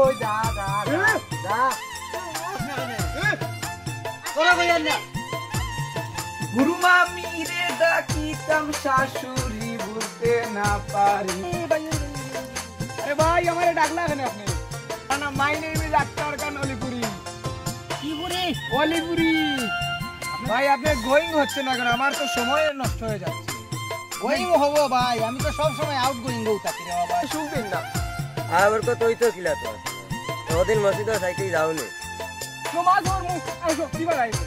হই দা দা দা তোরা কইয়া না গুরু মামি রে ডাকিতাম শাশুড়ি বলতে না পারি। আরে ভাই আমারে ডাকলা কেন আপনি? না মাই নেম ইজ আক্তার খান অলিপুরি। কি পুরি? অলিপুরি। ভাই আপনি গোয়িং হচ্ছে না কেন? আমার তো সময় নষ্ট হয়ে যাচ্ছে। গোয়িং হবো ভাই, আমি তো সব সময় আউট গোয়িং হই থাকি রে বাবা। শুনবেন না আবার কত তুই তো খিলা তো ওদিন মসজিদ সাইকেল যাওনি নমাজ ওর মুখ আইছো কি বাড়াইছো?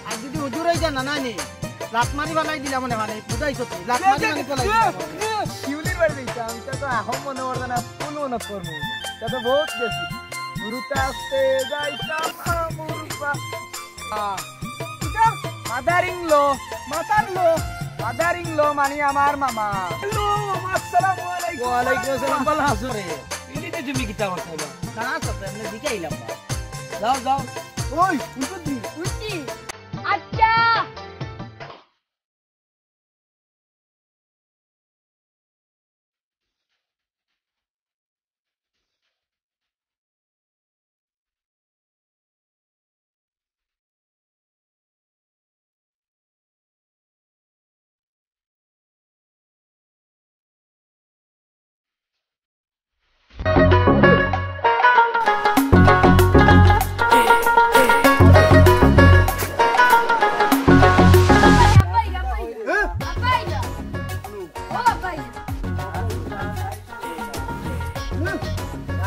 আর যদি হুজুর হই জানা না নি লাত মারি বালাই দিলা মনে মানে বুঝাইছো তুই লাত মারি মানে পলাই দিলা শিউলির বাড়ি দিতা আমি তো আহম মনে করব না ফুল মনে করব তা তো বহুত বেশি গুরুতে আসতে যাইতাম আমুরবা মাদার ইন লো মানে আমার মামা। হ্যালো মামা আসসালামু আলাইকুম। ওয়া আলাইকুম আসসালাম। ভালো আছো রে? ইলিতে তুমি কিটা করতেছো? কানা করতে আমি দিকাইলাম যাও যাও। ওই উঠি উঠি আচ্ছা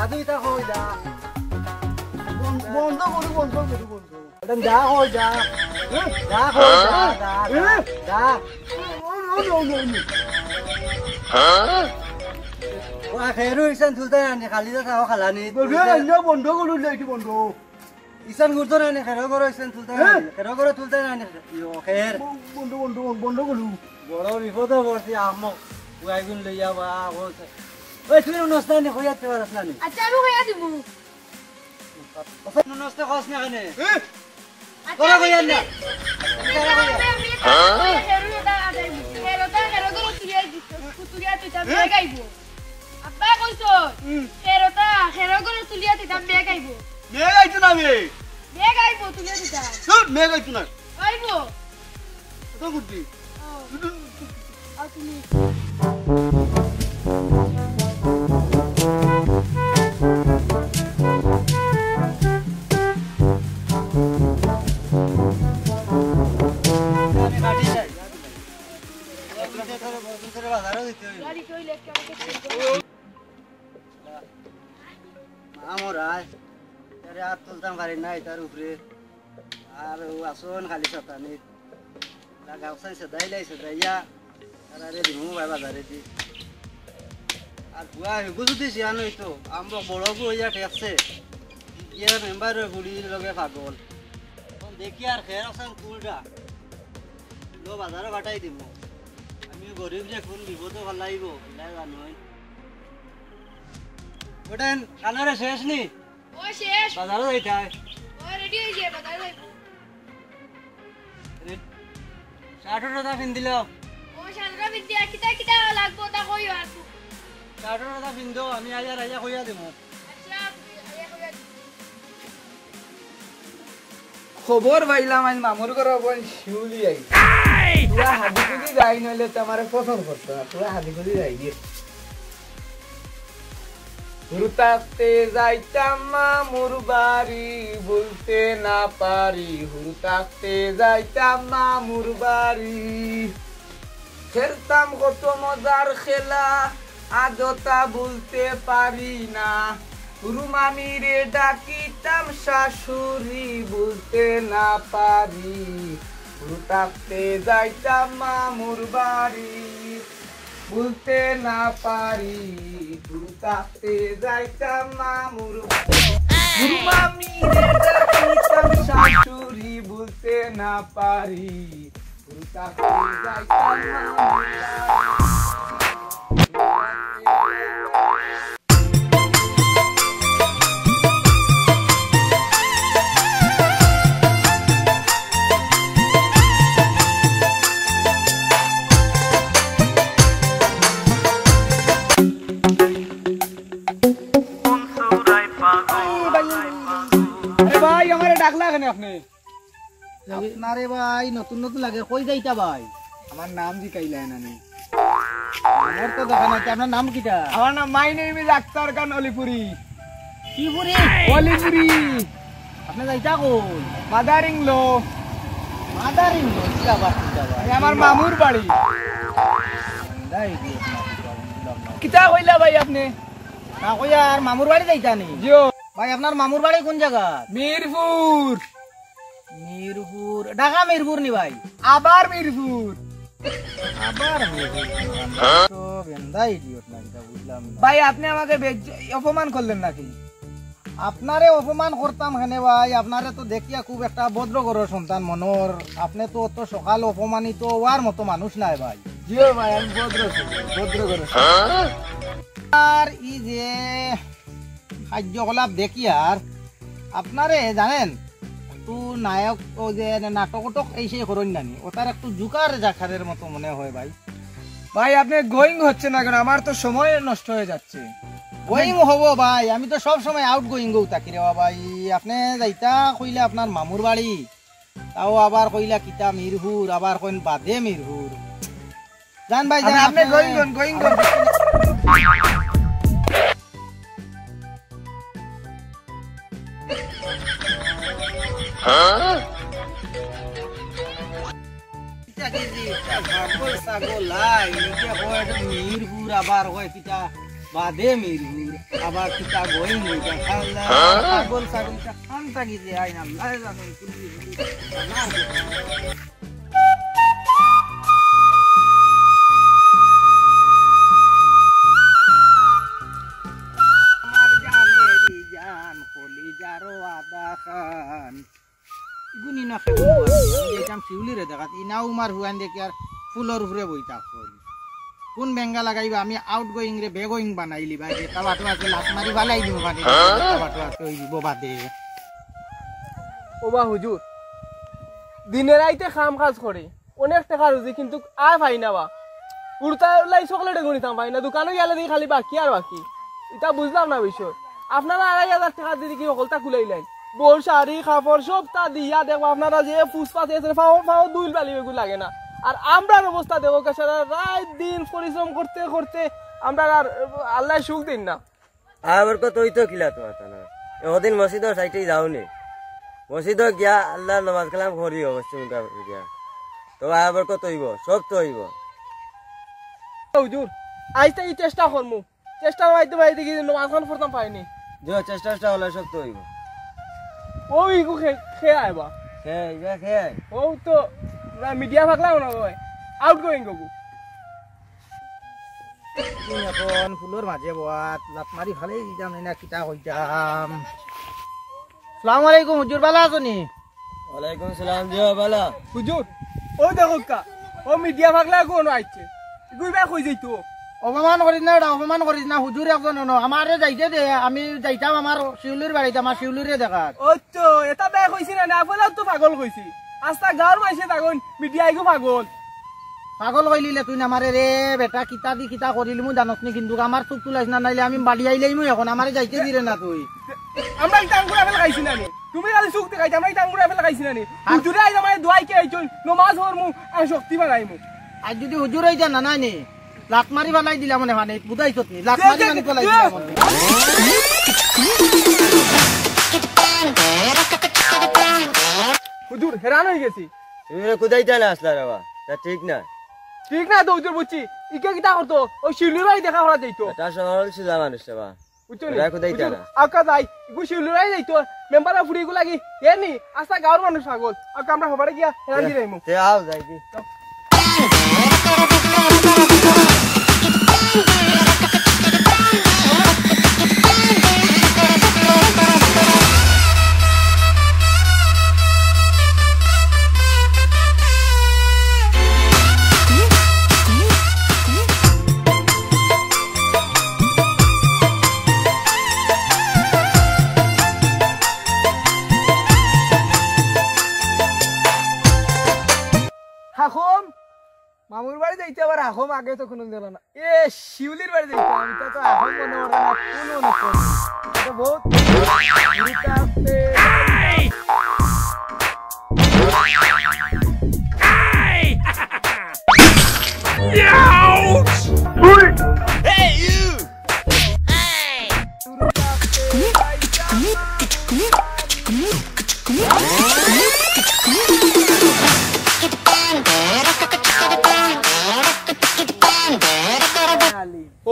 আদিটা হই দা বন্ধ করু এটা যা হই যা যা হই দা দা হ্যাঁ ওয়া খেরু ইসান তুলতে না খালি দা খাও খালানি বন্ধ করু লাইট বন্ধ ইসান গুরতো না খেরো করো ইসান তুলতে না খেরো করো তুলতে না ইয়ো খের বন্ধ করু বড় বিপদ পড়ছি আমক ওয়াইগুন লইয়া বা বলছে ওই তুই নস্তানি কইয়াতে পারছ না নি? আচ্ছা আমি কইয়া দিমু। নস্তা কস না কেন? তোরা কইয়া না তোরা কইয়া আব্বা কইছো খেরোটা খেরো করে তুলিয়া দিতাম বে গাইবো মে গাইতো না মে গাইবো তুলিয়া দিতাম মে গাইতো না গাইবো তো গুড্ডি আর তুমি গাড়ি কইলে কেমন আমরা আরে আর তুলতাম পারি নাই তার উপরে আর আসন খালি সতানি গাছাই সেদাইয়া আর আরে দিমু ভাই বাজারে দি আর বুয়া হেগু যদি সিয়ান হইতো আমরা বড় হইয়া ঠেকছে ইয়া মেম্বার গুলির লগে পাগল দেখি আর খের আসান কুলটা লো বাজারে বাটাই দিমু আমি গরিব যে কোন বিপদ ভাল লাগিব বিলাই জানোই ওটান কানারে শেষ নি ও শেষ বাজারে যাইতাই ও রেডি হই যায় বাজারে যাই শার্টটা পিন দিল ও শালরা বিদ্যা কিটা লাগবো তা কইও আর শার্টটা পিন দাও আমি আইয়া কইয়া দেবো আচ্ছা আইয়া কইয়া খবর পাইলাম আজ মামুর ঘর বোন শিউলি আই তোরা হাদি কুদি যাই নইলে তো আমারে পছন্দ করতো না তোরা হাদি কুদি যাই গিয়ে হুরুতাতে যাইতাম মামুর বাড়ি বলতে না পারি হুরুতাতে যাইতাম মামুর বাড়ি খেলতাম কত মজার খেলা আজতা বলতে পারি না গুরু মামি রে ডাকিতাম শাশুড়ি বলতে না পারি হুরুতাতে যাইতাম মামুর বাড়ি বলতে না পারি হুরুতাতে যাইতাম মামুর গুরু মামি রে ডাকিতাম শাশুড়ি বলতে না পারি হুরুতাতে যাইতাম মামুর Pago আপনি আপনারে ভাই নতুন নতুন লাগে কই যাইতা ভাই আমার নাম জিকাইলেন আমি আমার তো দেখা নাই আপনার নাম কিটা আমার নাম মাই নেম ইজ আক্তার খান অলিপুরি কি পুরি অলিপুরি আপনি যাইতা কই মাদারিং লো মাদারিং কি আবার কিটা ভাই আমার মামুর বাড়ি দাই দি কিতা কইলা ভাই আপনি না কই আর মামুর বাড়ি যাইতা নি জিও ভাই আপনার মামুর বাড়ি কোন জায়গা মিরপুর মিরপুর ঢাকা মিরপুর নি ভাই আবার মিরপুর আবার মিরপুর তো গেন্দা ইডিয়ট না এটা বুঝলাম না ভাই আপনি আমাকে অপমান করলেন নাকি আপনারে অপমান করতাম হেনে ভাই আপনারে তো দেখিয়া খুব একটা ভদ্র ঘরের সন্তান মনোর আপনি তো অত সকাল অপমানিত হওয়ার মতো মানুষ নাই ভাই জিও ভাই আমি ভদ্র করে আর ই যে কার্যকলাপ দেখি আর আপনারে জানেন একটু নায়ক ও যে নাটক এই সেই করেন জানি ওটার একটু জুকার জাখারের মতো মনে হয় ভাই ভাই আপনি গোয়িং হচ্ছে না কেন আমার তো সময় নষ্ট হয়ে যাচ্ছে গোয়িং হব ভাই আমি তো সব সময় আউট গোয়িং গৌ থাকি রে ভাই আপনি যাইতা কইলে আপনার মামুর বাড়ি তাও আবার কইলা কিতা মিরপুর আবার কইন বাদে মিরপুর জান ভাই জান আপনি গোয়িং মিরপুর আবার হয় কিতা বাদে মিরপুর আবার কিতা গোয়িং হইতা ছাগল ছাগল খান থাকি যে আইন আল্লাহ জানেন আমার জানেরি জান কলিজারো আদা খান গুনি না খাবো যেতাম শিউলিরে দেখাত ইনাও মার হুয়ান দেখি আর ফুলর উপরে বইতা কোন বেঙ্গা লাগাইবা আমি আউট গোয়িং রে বেগোয়িং বানাইলি ভাই এটা বাটো আছে লাত মারি বালাই দিব বানি বাটো আছে ওই দিব বাদে ওবা হুজুর দিনের রাইতে খাম কাজ করে অনেক টাকা রুজি কিন্তু আর ভাই না বা উড়তা লাই চকলেটে গণিতাম ভাই না দোকানে গেলে দেখি খালি বাকি আর বাকি এটা বুঝলাম না বিষয় আপনারা 2,500 টাকা দিয়ে কি সকলটা খুলাইলেন বোর শাড়ি কাপড় সব তা দিয়া দেখো আপনারা যে পুষ্পা দিয়েছেন ফাও দুই বালি বেগুন লাগে না আর আমরার অবস্থা দেখো সারা রাত দিন পরিশ্রম করতে করতে আমরা আর আল্লাহ সুখ দিন না আবার কত হইতো কিলা তোমার তা না ওদিন মসজিদের সাইডে যাওনি মসজিদে গিয়া আল্লাহ নামাজ কালাম করি অবশ্যই গিয়া তো আবার কত হইব সব তো হইব হুজুর আজ থেকে চেষ্টা করমু চেষ্টার মাধ্যমে এই দেখি নামাজ খান পড়তাম পাইনি যে চেষ্টা হলে সব তো হইব ওই খেয়ে আইবা খেয়ে ও তো মিডিয়া থাকলাম না ভাই আউট গোয়িং গো এখন ফুলর মাঝে বাত লাত মারি ভালে দিতাম না কিতা কইতাম আসসালামু আলাইকুম হুজুর ভালো আছনি ওয়ালাইকুম সালাম জি বালা হুজুর ও দেখো কা ও মিডিয়া থাকলে কোন আইছে গুইবা কই যাইতো অপমান করিস না অপমান করিস না হুজুর একজন আমারে যাইতে দে আমি যাইতাম আমার শিউলির বাড়িতে আমার শিউলিরে দেখাত ও তো এটা বেয়া কইছি না আপেলা তো পাগল কইছি আস্তা গাঁর মাইছে তাগন মিডিয়া আইগো পাগল পাগল কইলিলে তুই আমারে রে বেটা কিতা দি কিতা করিলি মু জানস নি কিন্তু আমার চুপ তুলাইছ না নাইলে আমি বাড়ি আইলেই মু এখন আমারে যাইতে দিরে না তুই আমরা ইতাং করে ফেলা খাইছি না নি তুমি খালি সুখ দেখাইতে আমরা ইতাং করে ফেলা খাইছি না নি হুজুরে আইজ আমারে দোয়াই কে আইছন নমাজ হরমু আর শক্তি বানাইমু আজ যদি হুজুর হইতা না নাই নি লাত মারি বানাই দিলা মনে মানে বুঝাইছত নি লাত মারি বানাই পলাই দিলা মনে হুজুর হেরান হয়ে গেছি তুমি কোথাইতে না আসলা রে বা তা ঠিক না ঠিক না তো হুজুর বুঝছি ইকে কিতা করতো ওই শিউলির বাড়ি দেখা করা যাইতো এটা সরল সিধা মানুষ রে বা বুঝছো এরা কোথাইতে না আকা যাই ইগু শিউলির বাড়ি যাইতো মেম্বাররা ফুড়ি গু লাগি এ নি আস্তা গাঁর মানুষ পাগল আকা আমরা হবারে গিয়া হেরান দি রাইমু তে আও যাই দি হাখম মামুর বাড়ি যাইতে আবার হাখম আগে তো কোনো দিল না এ শিউলির বাড়ি যাইতে আমি তো হাখম মনে হয় না কোনো মনে করি এটা বহুত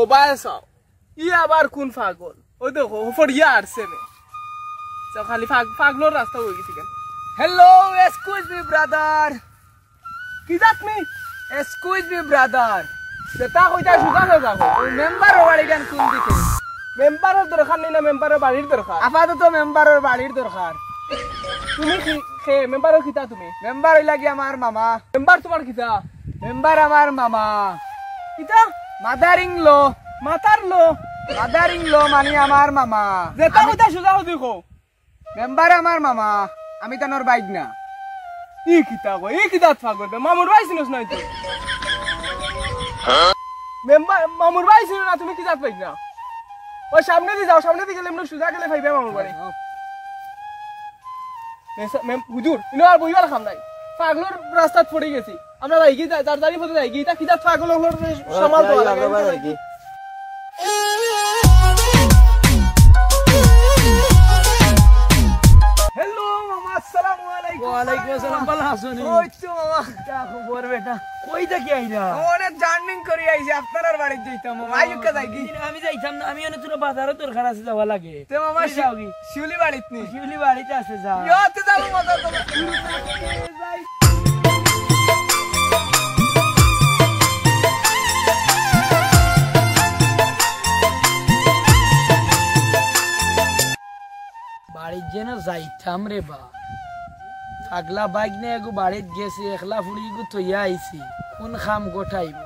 বায় চাও ই আবার কোন পাগল ওই দেখো ফড়িয়া আসছে নে তো খালি পাগলোর রাস্তা হয়ে গেছে কেন হ্যালো এক্সকিউজ মি ব্রাদার কি যাত নি এক্সকিউজ মি ব্রাদার সেটা কইতা সুগা যাবো ওই মেম্বার বাড়ি গান কোন দিকে মেম্বারের দরকার নেই না মেম্বারের বাড়ির দরকার আপাতত মেম্বারের বাড়ির দরকার তুমি কি খে মেম্বারের কিতা তুমি মেম্বার হইলা কি আমার মামা মেম্বার তোমার কিতা মেম্বার আমার মামা কিতা মাদার ইন ল মাতার লো মাদার ইন ল মানে আমার মামা যেটা কইতা সুগা দেখো মেম্বার আমার মামা আমি তানোর বাইক না ই কিতা কই ই কিতা পাগল মামুর ভাই চিনস নাই তো মেম্বার মামুর ভাই চিনো না তুমি কি জাত পাইছ না ওই সামনে দিয়ে যাও সামনে দিয়ে গেলে এমনি সুজা গেলে ভাইবে মামুর বাড়ি হুজুর ইনো আর বইবার খাম নাই পাগলর রাস্তাত পড়ে গেছি আমরা যাইগি দাঁড়ি পথে যাইগি এটা কিতা পাগল হলোর সামাল তো লাগে হ্যালো মামা আসসালামু আলাইকুম ওয়ালাইকুম আসসালাম ভালো আছেন ওই তো মামা কি খবর বেটা কই থেকে আইলা অনেক জার্নিং করে আইছি আপনার বাড়ি যাইতাম মামা আইকা যাইগি আমি যাইতাম না আমি অনেক তোর বাজারে দরকার আছে যাওয়া লাগে তে মামা তুই যাও কি? শিউলি বাড়িত নি শিউলি বাড়িতে আছে যা ইয়াতে যাবো মজা তো যাই বাড়ির যেন যাইতাম রে বা থাকলা বাইক নিয়ে এগু বাড়িত গেছি একলা ফুড়ি গু থইয়া আইছি কোন খাম গোটাইব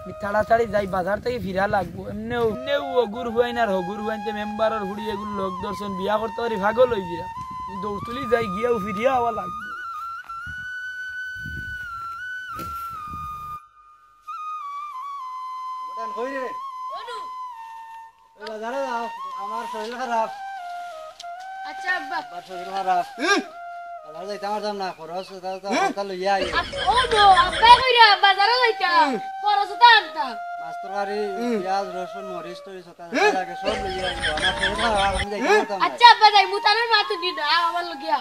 আমি তাড়াতাড়ি যাই বাজার থেকে ফিরা লাগবো এমনিও অগুর হুয়াইন আর হগুর হুয়াইনতে মেম্বারের ফুড়ি এগুলো লোক দর্শন বিয়া করতে পারি ভাগল হই গিয়া দৌড় তুলি যাই গিয়াও ফিরিয়া আবার লাগবে আমার শরীর খারাপ আচ্ছা আব্বা আমার শরীর খারাপ বাজার যাইতে আমার যাম না খরচ লইয়া আই ও নো আব্বা কইরা বাজারে যাইতাম খরচ তো আনতাম মাছ তরকারি পেঁয়াজ রসুন মরিচ টরিচ লাগে সব লইয়া আই আমার শরীর খারাপ আমি যাইতে পারতাম না আচ্ছা আব্বা যাই মুতানের মাথা দি না আমার লগিয়া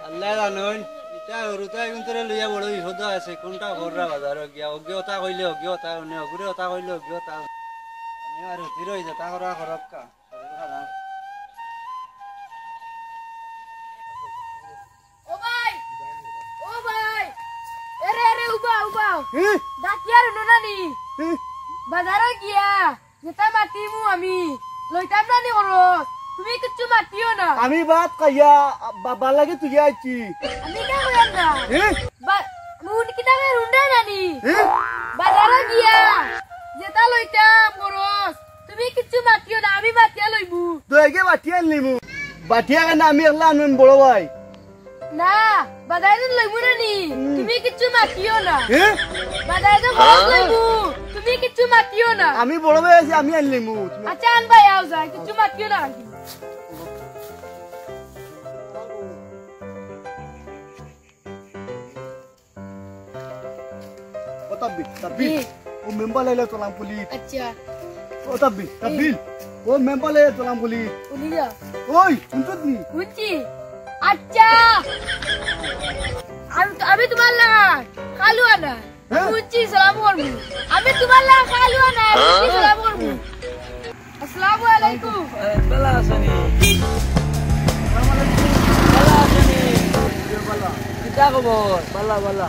আল্লাহ জানুন ইটা হরুতা এখন তোরে লইয়া বড় বিপদ আছে কোনটা ঘররা বাজার গিয়া অজ্ঞতা কইলে অজ্ঞতা অগুরে কথা কইলে অজ্ঞতা আমি আর হতির হই যেতা করা খরাব কা শরীর খারাপ ও ভাই এরে এরে উবা উবা ডাকিয়ার নুনানি বাজারে গিয়া যেটা মাতিমু আমি লইতাম না নি খরচ তুমি কিচ্ছু মাতিও না আমি বাপ কাইয়া বাবা লাগে তুই আইছি আমি কে কইয়াম না মুন কিটা মে রুন্ডা নানি বাজারে গিয়া যেটা লইতাম খরচ তুমি কিচ্ছু মাতিও না আমি মাতিয়া লইবু তুই আগে বাটিয়া আনলিমু বাটিয়া কেন আমি একলা আনবেন বড় ভাই না বাজারে লইবু না নি তুমি কিচ্ছু মাতিও না বাজারে খরচ লইবু তুমি কিচ্ছু মাতিও না আমি বড় ভাই আছি আমি আনলিমু আচ্ছা আন ভাই আও যায় কিচ্ছু মাতিও না ও তাব্বি তাব্বি ও মেম্বার লাইলা তোলাম পুলিশ আচ্ছা ও তাব্বি তাব্বিল ও মেম্বার লাইলা তোলাম পুলিশ উনি যা ওই শুনছত নি বুঝছি আচ্ছা আমি তোমার লাগা খালু আনা বুঝছি সালাম করবো আমি তোমার লাগা খালু আনা বুঝছি সালাম করবো আসসালামু আলাইকুম ভালো আছেনি কিতা খবর ভালো ভালো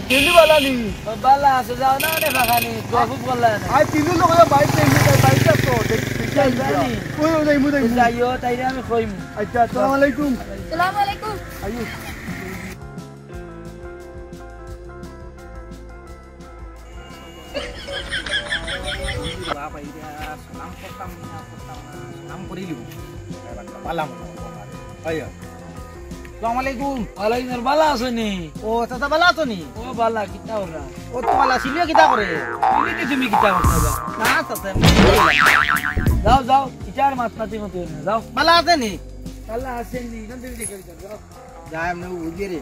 কেলি বালা নি ভালো আছে যাও না রে বাগানি গফু বললা না আই তিনু লোক বাইক চাইছি বাইক তো দেখি জানি ওই ওই মুদে যাইও তাইরে আমি কইম আচ্ছা আসসালামু আলাইকুম আসসালামু আলাইকুম আইয়ো ওয়ালাইকুম ভালো আছেনি ও চাচা ভালো আছো নি ও ভালো কিতা ওরা ও তোমালা সিলিও কিতা করে তুমি কিতা করতে না চাচা যাও যাও কিতার মাছ মাতি মতো না যাও ভালো আছে নি ভালো আছেনি কোন তুমি দেখে যাও যাই আমি বুঝি রে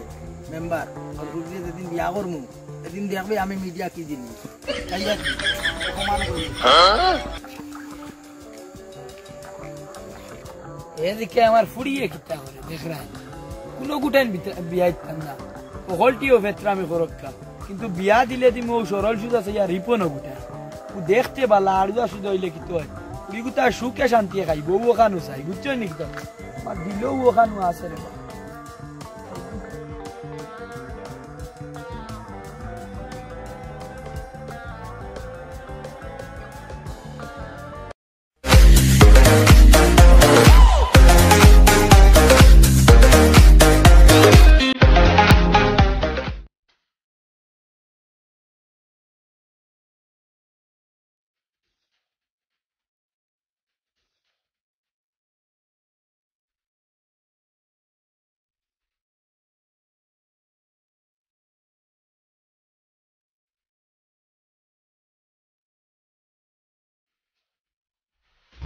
মেম্বার আর বুঝি যেদিন বিয়া করমু এদিন দেখবে আমি মিডিয়া কি দিন তাইয়া অপমান করি এদিকে আমার ফুড়িয়ে কিতা করে দেখ রা কোনো গুটাইন বিয়াইতাম না সকলটিও ভেতরামি করক্কা কিন্তু বিয়া দিলে তুমি ও সরল সুদ আছে ইয়া রিপো নগুটা ও দেখতে বালা আড়ুয়া সুদ হইলে কিন্তু হয় কুড়ি গুতা সুখে শান্তি খাই বউ ওখানো চাই বুঝছো নাকি তো আর দিলেও ওখানো আছে রে